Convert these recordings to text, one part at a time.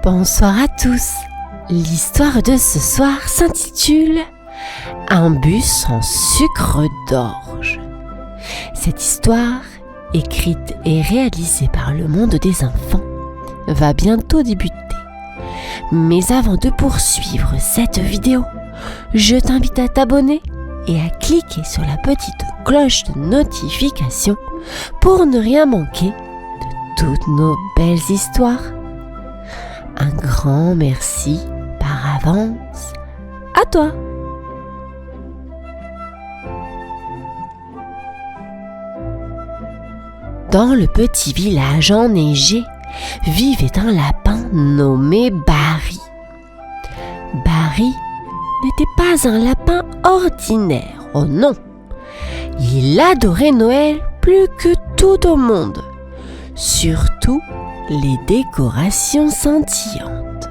Bonsoir à tous. L'histoire de ce soir s'intitule « Un bus en sucre d'orge ». Cette histoire, écrite et réalisée par le monde des enfants, va bientôt débuter. Mais avant de poursuivre cette vidéo, je t'invite à t'abonner et à cliquer sur la petite cloche de notification pour ne rien manquer de toutes nos belles histoires. Un grand merci par avance à toi. Dans le petit village enneigé vivait un lapin nommé Barry. Barry n'était pas un lapin ordinaire, oh non. Il adorait Noël plus que tout au monde, surtout les décorations scintillantes.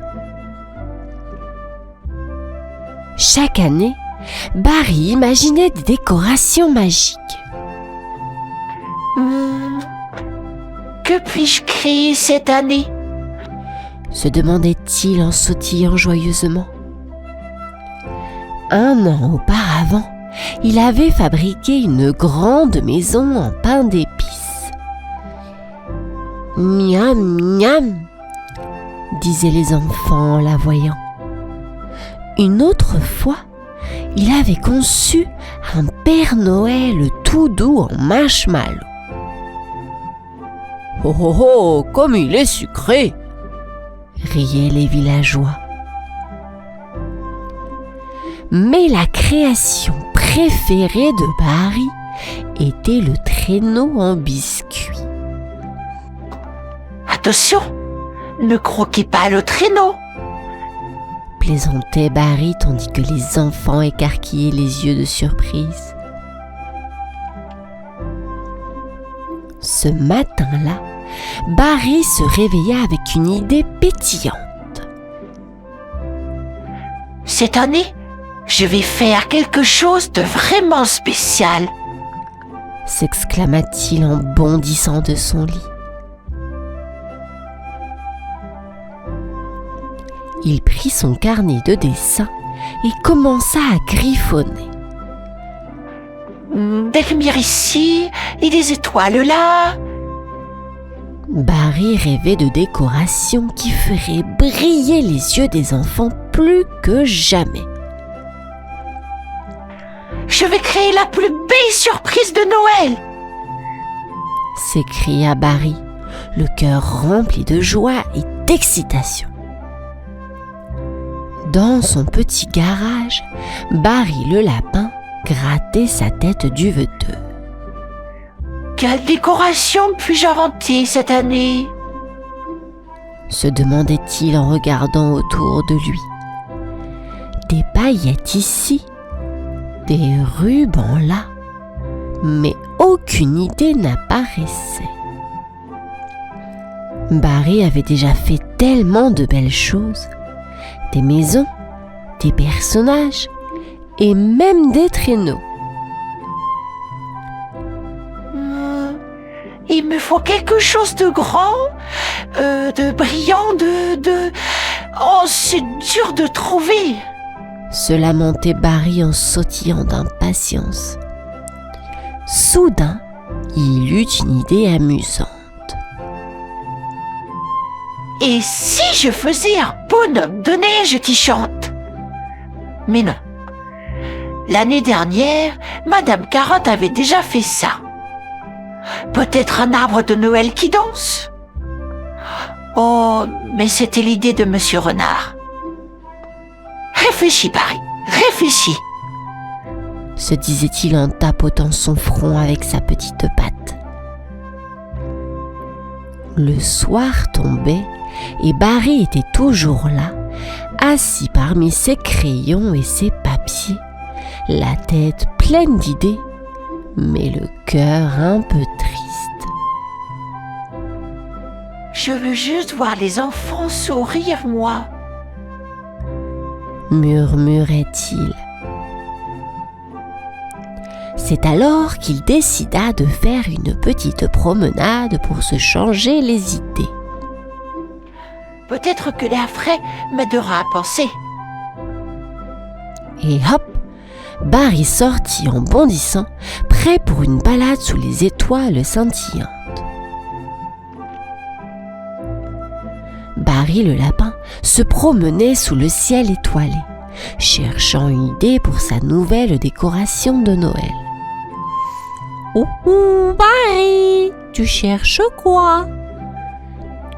Chaque année, Barry imaginait des décorations magiques. Que puis-je créer cette année ? Se demandait-il en sautillant joyeusement. Un an auparavant, il avait fabriqué une grande maison en pain d'épices. Miam, miam, disaient les enfants en la voyant. Une autre fois, il avait conçu un Père Noël tout doux en marshmallow. Oh oh oh, comme il est sucré! Riaient les villageois. Mais la création préférée de Barry était le traîneau en biscuits. Attention, ne croquez pas le traîneau! Plaisantait Barry tandis que les enfants écarquillaient les yeux de surprise. Ce matin-là, Barry se réveilla avec une idée pétillante. Cette année, je vais faire quelque chose de vraiment spécial, s'exclama-t-il en bondissant de son lit. Il prit son carnet de dessin et commença à griffonner. Des lumières ici et des étoiles là. Barry rêvait de décorations qui feraient briller les yeux des enfants plus que jamais. Je vais créer la plus belle surprise de Noël! S'écria Barry, le cœur rempli de joie et d'excitation. Dans son petit garage, Barry le lapin grattait sa tête du veteux. Quelle décoration puis-je inventer cette année ? Se demandait-il en regardant autour de lui. Des paillettes ici, des rubans là, mais aucune idée n'apparaissait. Barry avait déjà fait tellement de belles choses, des maisons, des personnages et même des traîneaux. Il me faut quelque chose de grand, de brillant, de... Oh, c'est dur de trouver. Se lamentait Barry en sautillant d'impatience. Soudain, il eut une idée amusante. Et si je faisais un bonhomme de neige qui chante ? Mais non. L'année dernière, Madame Carotte avait déjà fait ça. Peut-être un arbre de Noël qui danse ? Oh, mais c'était l'idée de Monsieur Renard. Réfléchis, Barry, réfléchis, se disait-il en tapotant son front avec sa petite patte. Le soir tombait et Barry était toujours là, assis parmi ses crayons et ses papiers, la tête pleine d'idées, mais le cœur un peu triste. Je veux juste voir les enfants sourire, moi, murmurait-il. C'est alors qu'il décida de faire une petite promenade pour se changer les idées. Peut-être que l'air frais m'aidera à penser. Et hop, Barry sortit en bondissant, prêt pour une balade sous les étoiles scintillantes. Barry le lapin se promenait sous le ciel étoilé, cherchant une idée pour sa nouvelle décoration de Noël. « Oh, Barry, tu cherches quoi ?»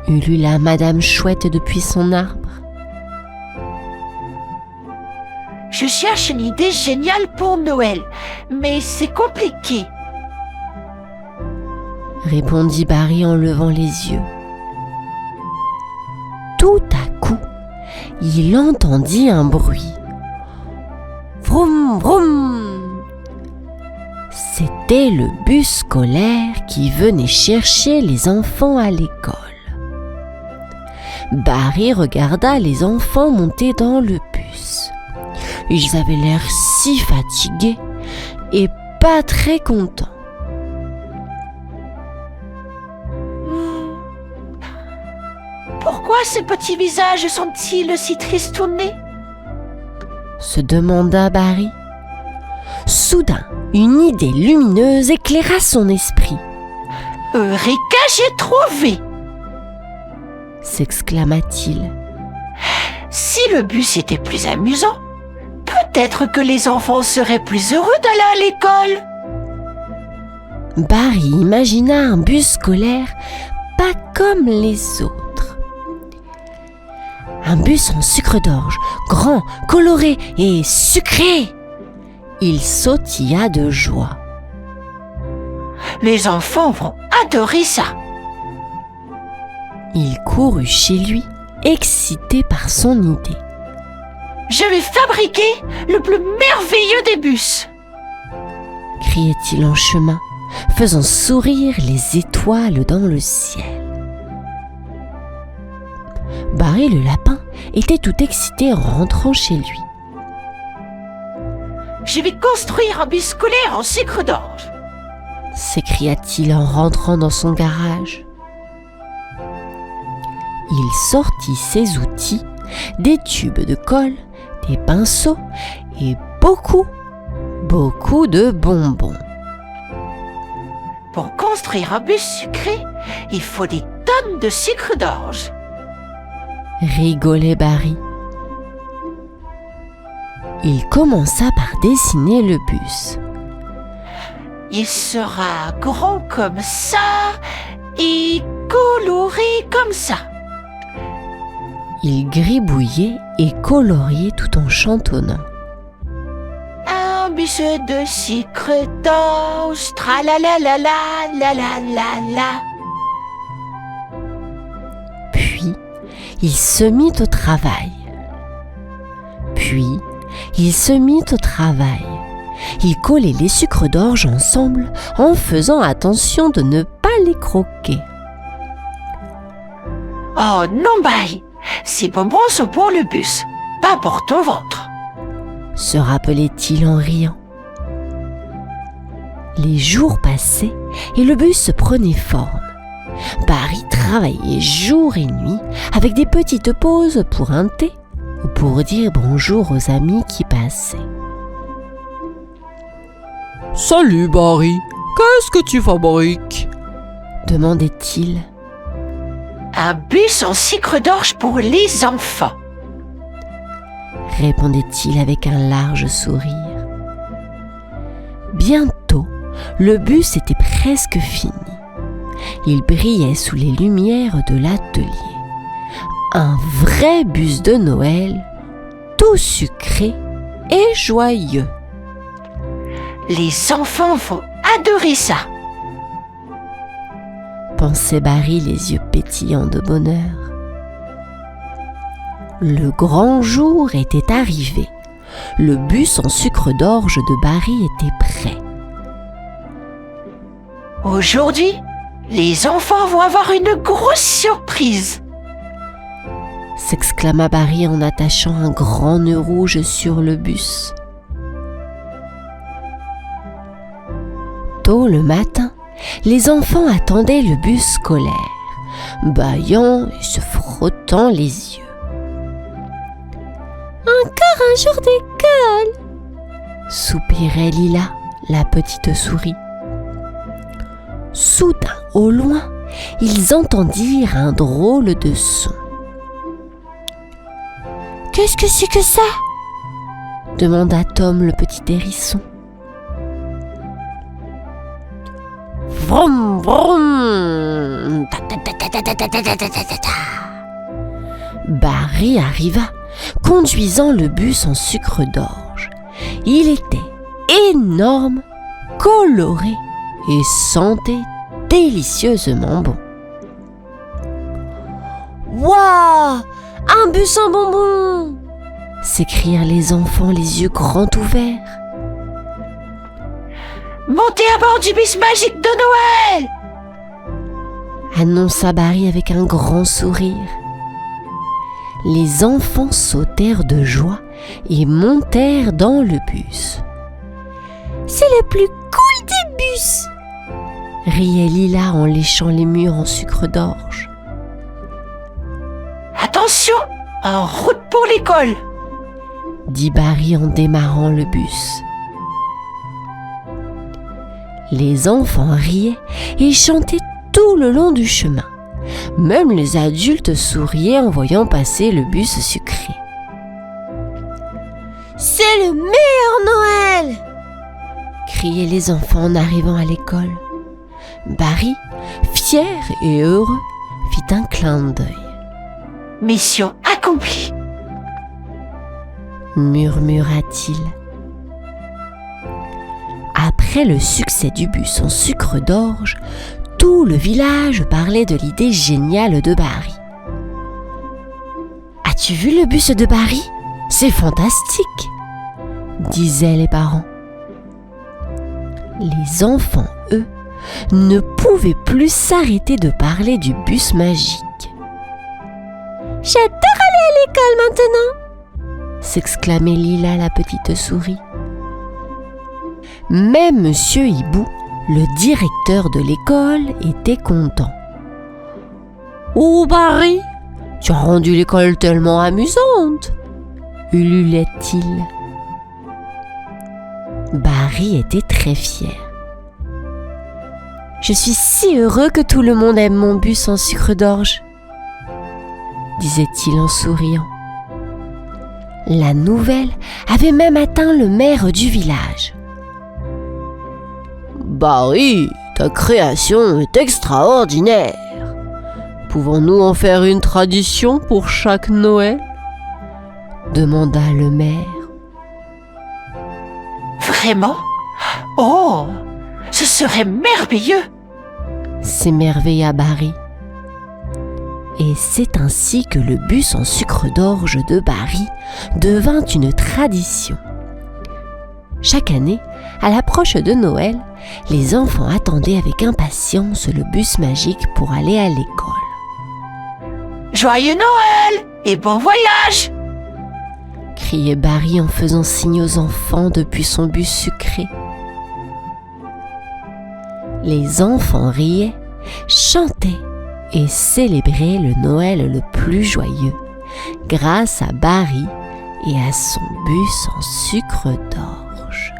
ulula Madame Chouette depuis son arbre. « Je cherche une idée géniale pour Noël, mais c'est compliqué. » répondit Barry en levant les yeux. Tout à coup, il entendit un bruit. Vroom, vroom! C'était le bus scolaire qui venait chercher les enfants à l'école. Barry regarda les enfants monter dans le bus. Ils avaient l'air si fatigués et pas très contents. Pourquoi ces petits visages sont-ils si tristounés ? Se demanda Barry. Soudain, une idée lumineuse éclaira son esprit. « Eureka, j'ai trouvé !» s'exclama-t-il. « Si le bus était plus amusant, peut-être que les enfants seraient plus heureux d'aller à l'école. » Barry imagina un bus scolaire pas comme les autres. Un bus en sucre d'orge, grand, coloré et sucré. Il sautilla de joie. Les enfants vont adorer ça. Il courut chez lui, excité par son idée. Je vais fabriquer le plus merveilleux des bus, criait-il en chemin, faisant sourire les étoiles dans le ciel. Barry le lapin était tout excité en rentrant chez lui. Je vais construire un bus scolaire en sucre d'orge, s'écria-t-il en rentrant dans son garage. Il sortit ses outils, des tubes de colle, des pinceaux et beaucoup de bonbons. Pour construire un bus sucré, il faut des tonnes de sucre d'orge, rigolait Barry. Il commença par dessiner le bus. Il sera grand comme ça et coloré comme ça. Il gribouillait et coloriait tout en chantonnant. Un bus de sucre d'orge, tralalalala, la la la la. Puis, il se mit au travail. Il collait les sucres d'orge ensemble en faisant attention de ne pas les croquer. Oh non, Barry, ces bonbons sont pour le bus, pas pour ton ventre, se rappelait-il en riant. Les jours passaient et le bus prenait forme. Barry travaillait jour et nuit avec des petites pauses pour un thé ou pour dire bonjour aux amis qui passaient. « Salut Barry, qu'est-ce que tu fabriques ?» demandait-il. « Un bus en sucre d'orge pour les enfants, » répondait-il avec un large sourire. Bientôt, le bus était presque fini. Il brillait sous les lumières de l'atelier. Un vrai bus de Noël, tout sucré et joyeux. Les enfants vont adorer ça, pensait Barry les yeux pétillants de bonheur. Le grand jour était arrivé. Le bus en sucre d'orge de Barry était prêt. Aujourd'hui, les enfants vont avoir une grosse surprise, s'exclama Barry en attachant un grand nœud rouge sur le bus. Tôt le matin, les enfants attendaient le bus scolaire, bâillant et se frottant frottant les yeux. Encore un jour d'école, soupirait Lila, la petite souris. Soudain, au loin, ils entendirent un drôle de son. « Qu'est-ce que c'est que ça ?» demanda Tom le petit hérisson. « Vroom, vroom !» Barry arriva, conduisant le bus en sucre d'orge. Il était énorme, coloré et sentait délicieusement bon. « Waouh ! Un bus en bonbons !» s'écrièrent les enfants les yeux grands ouverts. « Montez à bord du bus magique de Noël !» annonça Barry avec un grand sourire. Les enfants sautèrent de joie et montèrent dans le bus. « C'est le plus cool des bus !» riait Lila en léchant les murs en sucre d'orge. « Attention, en route pour l'école !» dit Barry en démarrant le bus. Les enfants riaient et chantaient tout le long du chemin. Même les adultes souriaient en voyant passer le bus sucré. « C'est le meilleur Noël !» criaient les enfants en arrivant à l'école. Barry, fier et heureux, fit un clin d'œil. « Mission accomplie !» murmura-t-il. Après le succès du bus en sucre d'orge, tout le village parlait de l'idée géniale de Barry. « As-tu vu le bus de Barry ? C'est fantastique !» disaient les parents. Les enfants, eux, ne pouvaient plus s'arrêter de parler du bus magique. « J'adore aller à l'école maintenant !» s'exclamait Lila la petite souris. Même Monsieur Hibou, le directeur de l'école, était content. « Oh Barry, tu as rendu l'école tellement amusante !» ululait-il. Barry était très fier. « Je suis si heureux que tout le monde aime mon bus en sucre d'orge !» disait-il en souriant. La nouvelle avait même atteint le maire du village. « Barry, ta création est extraordinaire. Pouvons-nous en faire une tradition pour chaque Noël ?» demanda le maire. « Vraiment ? Oh, ce serait merveilleux !» s'émerveilla Barry. Et c'est ainsi que le bus en sucre d'orge de Barry devint une tradition. Chaque année, à l'approche de Noël, les enfants attendaient avec impatience le bus magique pour aller à l'école. « Joyeux Noël et bon voyage !» criait Barry en faisant signe aux enfants depuis son bus sucré. Les enfants riaient, chantaient et célébraient le Noël le plus joyeux grâce à Barry et à son bus en sucre d'orge.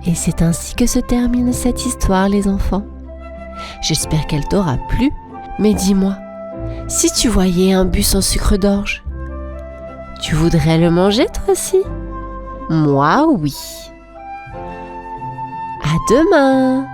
Et c'est ainsi que se termine cette histoire, les enfants. J'espère qu'elle t'aura plu, mais dis-moi, si tu voyais un bus en sucre d'orge, tu voudrais le manger toi aussi ? Moi, oui. À demain!